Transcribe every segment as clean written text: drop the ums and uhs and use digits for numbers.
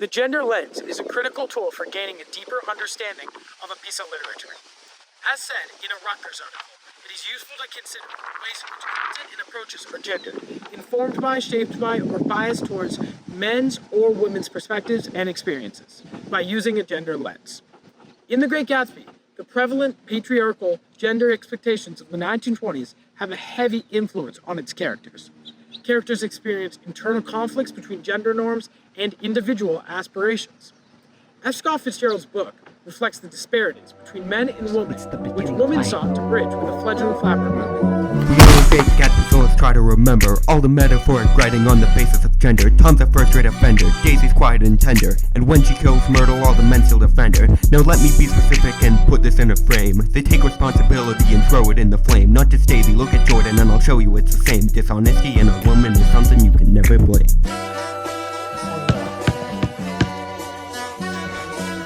The gender lens is a critical tool for gaining a deeper understanding of a piece of literature. As said in a Rutgers article, it is useful to consider ways in which content and approaches are gendered, informed by, shaped by, or biased towards men's or women's perspectives and experiences by using a gender lens. In The Great Gatsby, the prevalent patriarchal gender expectations of the 1920s have a heavy influence on its characters. Characters experience internal conflicts between gender norms and individual aspirations. F. Scott Fitzgerald's book reflects the disparities between men and women, which women sought to bridge with the fledgling flapper movement. We always say Gatsby, so let's try to remember all the metaphoric writing on the basis of gender. Tom's a first-rate offender, Daisy's quiet and tender, and when she kills Myrtle, all the men still defend her. Now let me be specific and put this in a frame. They take responsibility and throw it in the flame. Not just Daisy, look at Jordan and I'll show you it's the same. Dishonesty in a woman is something you can never blame.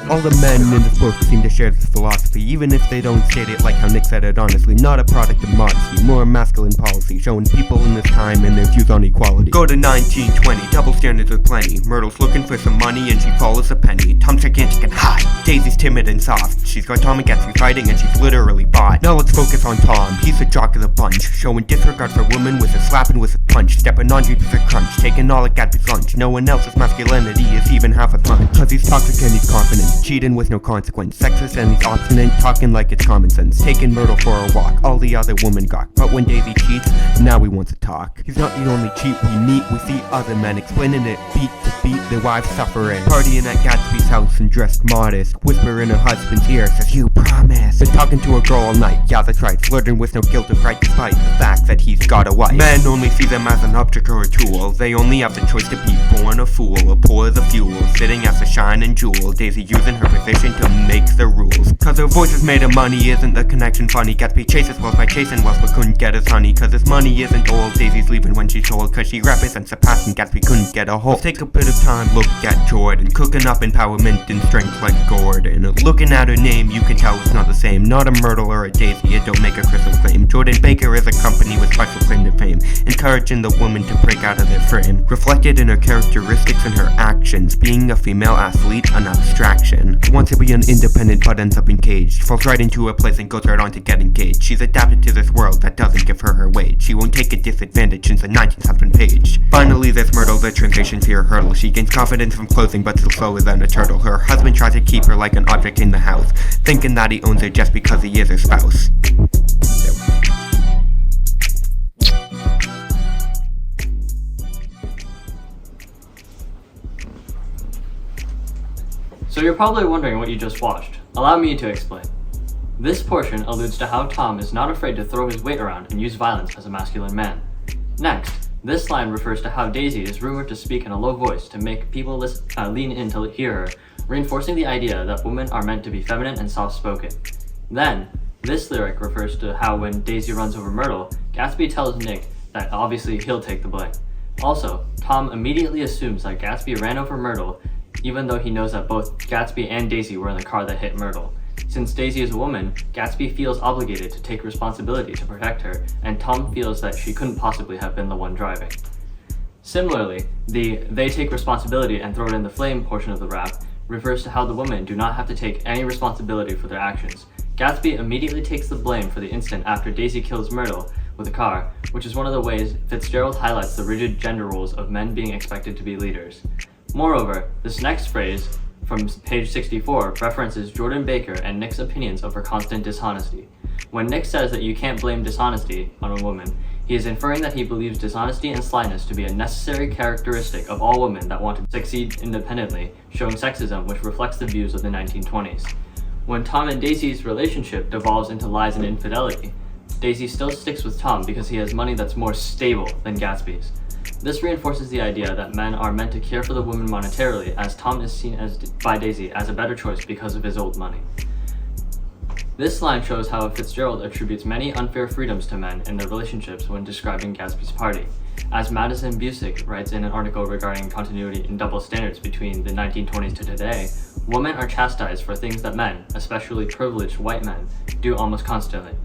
All the men in this book seem to share this philosophy, even if they don't state it like how Nick said it honestly. Not a product of modesty, more a masculine policy, showing people in this time and their views on equality. Go to 1920, double standards are plenty. Myrtle's looking for some money and she follows a penny. Tom's gigantic and hot, Daisy's timid and soft. She's got Tom and Gatsby fighting and she's literally bought. Now let's focus on Tom, he's the jock of the bunch, showing disregard for women with a slap and with a punch. Stepping on Jeeps with a crunch, taking all of Gatsby's lunch. No one else's masculinity is even half as much, cause he's toxic and he's confident. Cheating with no consequence, sexist and he's obstinate, talking like it's common sense. Taking Myrtle for a walk, all the other women gawk. But when Daisy cheats, now he wants to talk. He's not the only cheat we meet, we see other men explaining it beat to beat, their wives suffering. Partying at Gatsby's house and dressed modest, whisper in her husband's ear, says you promise. Been talking to a girl all night, yeah that's right, flirting with no guilt or fright despite the fact that he's got a wife. Men only see them as an object or a tool, they only have the choice to be born a fool, or poor as a fuel, sitting as a shining jewel. Daisy using her position to make the rules, cause her voice is made of money, isn't the connection funny? Gatsby chases wealth by chasing wealth but couldn't get his honey, cause his money isn't old. Daisy's leaving when she's told, cause she represents the past and Gatsby couldn't get a hold. Let's take a bit of time, look at Jordan, cooking up empowerment and strength like Gordon. Looking at her name, you can tell it's not the same, not a Myrtle or a Daisy, it don't make a crystal claim. Jordan Baker is a company with special claim to fame, encouraging the woman to break out of their frame, reflected in her characteristics and her actions, being a female athlete, an abstraction. Wants to be an independent but ends up encaged, falls right into a place and goes right on to get engaged. She's adapted to this world that doesn't give her her wage, she won't take a disadvantage since the 19th has been paged. Finally there's Myrtle, the transition fear hurdle, she gains confidence from closing but still slower than a turtle. Her husband tries to keep her like an object in the house, thinking that he owns her just because he is her spouse. So you're probably wondering what you just watched. Allow me to explain. This portion alludes to how Tom is not afraid to throw his weight around and use violence as a masculine man. Next, this line refers to how Daisy is rumored to speak in a low voice to make people lean in to hear her, reinforcing the idea that women are meant to be feminine and soft-spoken. Then, this lyric refers to how when Daisy runs over Myrtle, Gatsby tells Nick that obviously he'll take the blame. Also, Tom immediately assumes that Gatsby ran over Myrtle, even though he knows that both Gatsby and Daisy were in the car that hit Myrtle. Since Daisy is a woman, Gatsby feels obligated to take responsibility to protect her, and Tom feels that she couldn't possibly have been the one driving. Similarly, the "they take responsibility and throw it in the flame" portion of the rap refers to how the women do not have to take any responsibility for their actions. Gatsby immediately takes the blame for the incident after Daisy kills Myrtle with a car, which is one of the ways Fitzgerald highlights the rigid gender roles of men being expected to be leaders. Moreover, this next phrase, from page 64, references Jordan Baker and Nick's opinions of her constant dishonesty. When Nick says that you can't blame dishonesty on a woman, he is inferring that he believes dishonesty and slyness to be a necessary characteristic of all women that want to succeed independently, showing sexism which reflects the views of the 1920s. When Tom and Daisy's relationship devolves into lies and infidelity, Daisy still sticks with Tom because he has money that's more stable than Gatsby's. This reinforces the idea that men are meant to care for the woman monetarily, as Tom is seen by Daisy as a better choice because of his old money. This line shows how Fitzgerald attributes many unfair freedoms to men in their relationships when describing Gatsby's party. As Madison Busick writes in an article regarding continuity and double standards between the 1920s to today, women are chastised for things that men, especially privileged white men, do almost constantly.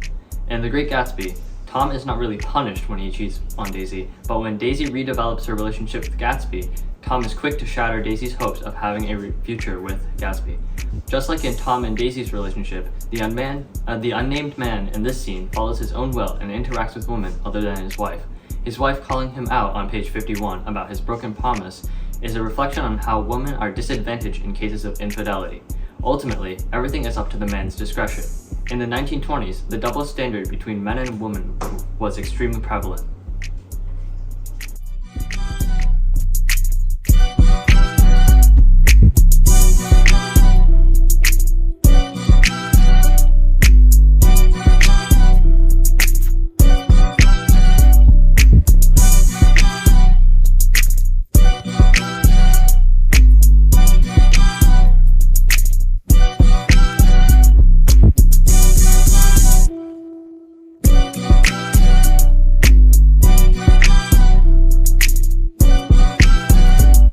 In The Great Gatsby, Tom is not really punished when he cheats on Daisy, but when Daisy redevelops her relationship with Gatsby, Tom is quick to shatter Daisy's hopes of having a future with Gatsby. Just like in Tom and Daisy's relationship, the unnamed man in this scene follows his own will and interacts with women other than his wife. His wife calling him out on page 51 about his broken promise is a reflection on how women are disadvantaged in cases of infidelity. Ultimately, everything is up to the man's discretion. In the 1920s, the double standard between men and women was extremely prevalent.